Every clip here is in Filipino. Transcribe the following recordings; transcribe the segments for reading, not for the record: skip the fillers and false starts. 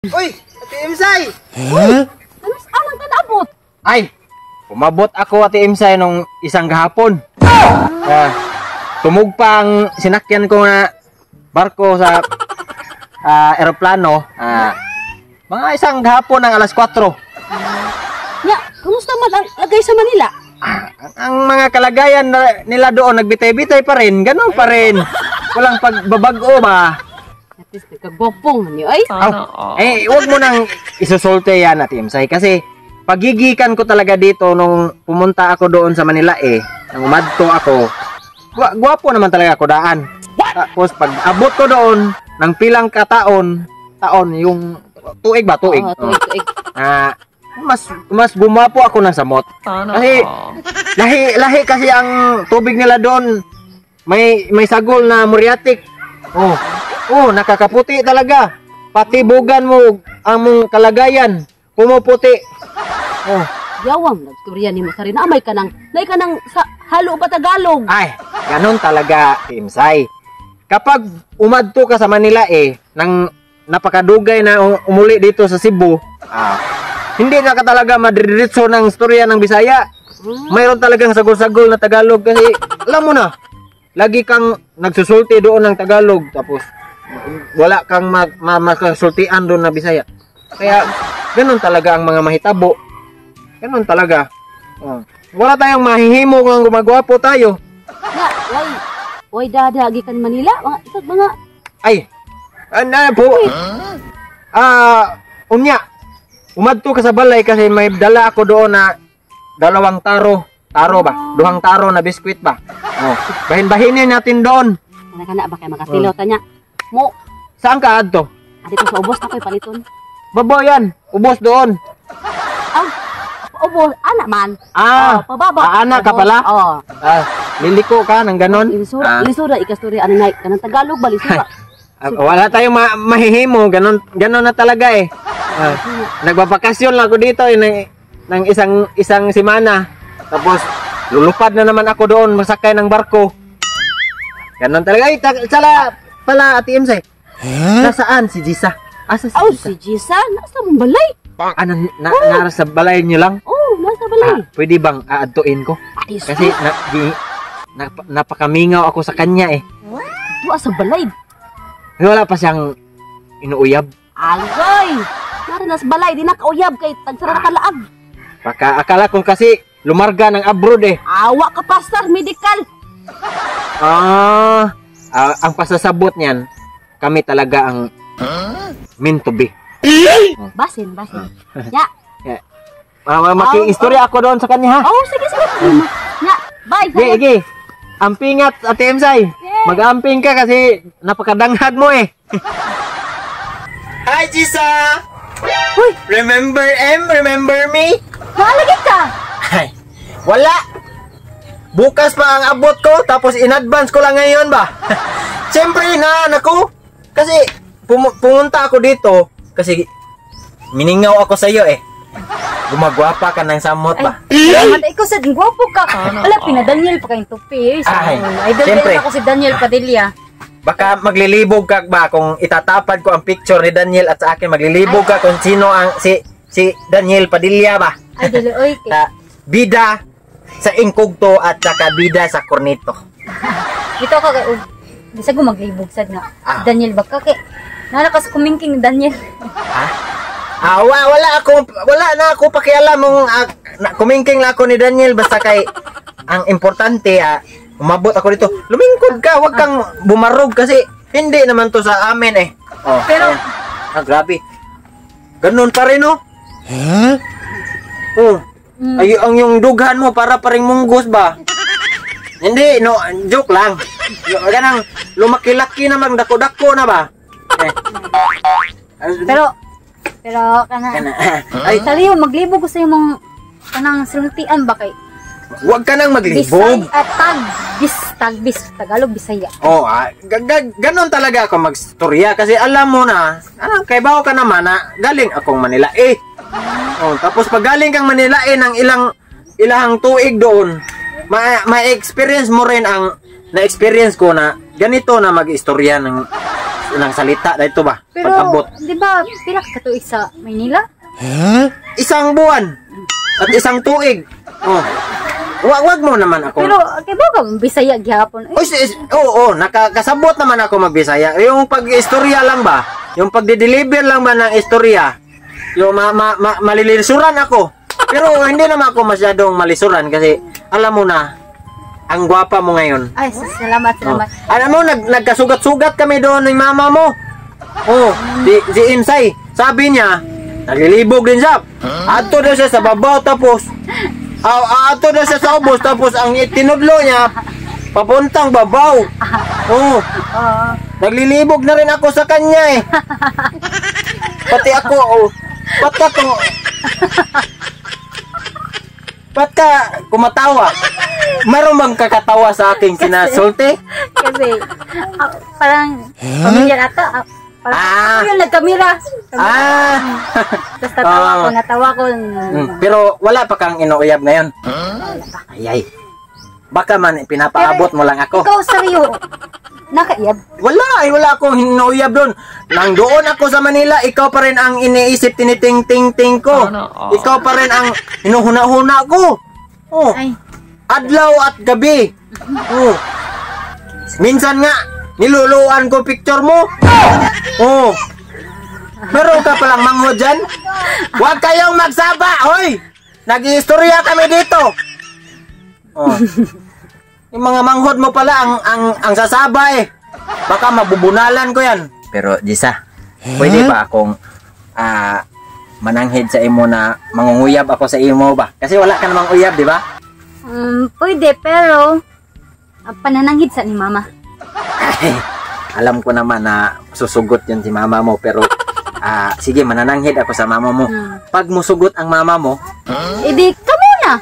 Uy, Ate Imsay! Huh? Anong kadabot? Ay, umabot ako Ate Imsay nung isang gahapon. Tumugpang sinakyan ko na barko sa eroplano. Mga isang gahapon ng alas 4. Ya, kumusta man ang lagay sa Manila? Ang mga kalagayan nila doon nagbitay-bitay pa rin. Ganun pa rin. Walang pagbabago ba? At least nagkagwapong niyo ay. Huwag mo nang isusulte yan Ate Imsay. Kasi pagigikan ko talaga dito nung pumunta ako doon sa Manila nang umadto ako. Gwapo naman talaga ako daan. Tapos pag abot ko doon ng pilang taon yung tuig ba? Tuig. Tuig. Mas gumapo ako ng samot. Kasi lahi kasi ang tubig nila doon may sagol na muriatic. Nakakaputi talaga. Pati bugan mo ang mong kalagayan pumuputi. Yawang nagturya ni mo sa rin. May ka nang sa halo pa Tagalog. Ay, ganun talaga, Imsay. Kapag umadto ka sa Manila nang napakadugay na umuli dito sa Cebu, hindi na ka talaga madiriritso ng istorya ng Bisaya. Mayroon talagang sagol-sagol na Tagalog kasi alam mo na, lagi kang nagsusulti doon ng Tagalog tapos wala kang makasultian doon na Bisaya. Kaya ganun talaga ang mga mahitabo. Ganun talaga. Wala tayong mahihimo kung gumagwapo tayo. Why dadagi kan Manila? Mga unya. Umadto ka sa balay kasi may dala ako doon na 2 taro ba? 2 taro na biskwit ba? Bahin-bahinin natin doon. Kana ba kay makatilaw tanya? Mo, saan ka adto? adito sa ubos na ko'y paliton. Babo yan, ubos doon. Ubos, anak man. Pababa. Anak ka pala? Liliko ka ng ganon? Lisura, ikasturya, kanang Tagalog ba, lisura? Wala tayong mahihimo, ganon na talaga Nagbabakasyon lang ako dito ng isang semana. Tapos lulupad na naman ako doon, masakay ng barko. Ganon talaga. Sala pala Ate Imsay. Nasaan si Jisa? Asa si Jisa? Si Jisa? Nasa mong balay. Nasa balay niyo lang? Nasa balay. Pwede bang aadtuin ko? Kasi napakamingaw ako sa kanya Doon sa balay. Wala pa siyang inuuyab. Agay! Nara nas balay, di nakauyab kay tagsara na kalaag. Baka akala ko kasi lumarga ng abroad Awa ka pastor, medical. Ang pasasabot niyan, kami talaga ang meant to be. Basin. Ya. Maki-istorya ako doon sa kanya ha. Sige. Ya, bye. Sige. Ampingat Ate Imsay. Mag-amping ka kasi napakadanghad mo Hi Jisa! Uy! Remember me? Nalagit ka! Ay, wala! Bukas pa ang abot ko, tapos in advance ko lang ngayon ba? Siyempre naku! Kasi pumunta ako dito, kasi miningaw ako sa iyo Gumagwapa ka ng samot ba? Ay, ikaw sa gwapo ka. Wala, pina-Daniel pa kayong tupi. Idol ako si Daniel Padilla. Baka maglilibog ka ba kung itatapad ko ang picture ni Daniel at sa akin maglilibog ka kung sino ang si Daniel Padilla ba? Ay, dili, bida sa Incogto at saka bida sa Cornito. Ito ka, bisa ko maglibog sad nga. Daniel ba ka? Nalakas kumingking ni Daniel. Wala na ako pakialam mong kumingking lang ako ni Daniel basta kay ang importante umabot ako dito. Lumingkod ka, wag kang bumarog kasi hindi naman to sa amin Pero grabe. Ganun pa rin Ay ang yung dughan mo para paring munggos ba? Hindi, joke lang. Ganang lumaki-laki na magdako-dako na ba? Pero ay taliw maglibog ko sa imong kanang sultian ba kay wag ka nang maglibog. Tagbis Tagalog Bisaya. Ganon talaga ako magstorya kasi alam mo na kay bawo ka naman galing akong Manila tapos pag galing kang Manila ng ilang tuig doon ma-experience mo rin ang na-experience ko na ganito na mag-istorya ng ng salita dito ba? Pero, Pag-abot. di ba, pila ka katuig sa Maynila? Isang buwan at isang tuig. Oh. Wag mo naman ako. Pero, kay ba ka, Bisaya gyapon. Oy, oo, nakakasabot naman ako magbisaya. Yung pag-istorya lang ba? Yung pagde-deliver lang ba ng istorya? Yung malilisuran ako. Pero hindi naman ako masyadong malisuran kasi alam mo na, ang gwapa mo ngayon. Ay, salamat. Alam mo, nagkasugat-sugat kami doon ng mama mo. Oh, si Imsay, sabi niya, naglilibog din siya. Ato daw siya sa babaw tapos, ato daw siya sa ubos tapos ang itinudlo niya, papuntang babaw. Oh, naglilibog na rin ako sa kanya eh. Pati ako, ba't ka kumatawa? Meron bang kakatawa sa aking sinasulti? Kasi, parang, pamilyar ata. Parang, ako yung nagkamera. Tapos natawa ko. Pero wala pa kang inuuyab ngayon? Ayay. Baka man pinapaabot mo lang ako. Ikaw, seryo, nakaiyab? Wala akong inuuyab doon. Nang doon ako sa Manila, ikaw pa rin ang iniisip, tiniting-ting-ting ko. Ikaw pa rin ang hinuhuna-huna ko. Oh. Ay. Adlaw at gabi. Oh. Minsan nga, niluluan ko picture mo. Oh. Meron ka palang mangho dyan? Huwag kayong magsaba, hoy! Nag-iistorya kami dito. Oh. Yung mga manghod mo pala ang sasaba eh. Baka mabubunalan ko yan. Pero Jisa, pwede ba akong mananghid sa imo na mangunguyab ako sa imo ba? Kasi wala ka namang uyab, di ba? Pwede, pero panananghid sa ni mama. Ay, alam ko naman na susugot yun si mama mo, pero sige, manananghid ako sa mama mo. Pag musugot ang mama mo, Edi, kamo na!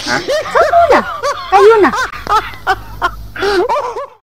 Ha? Kamo na! Kayo na!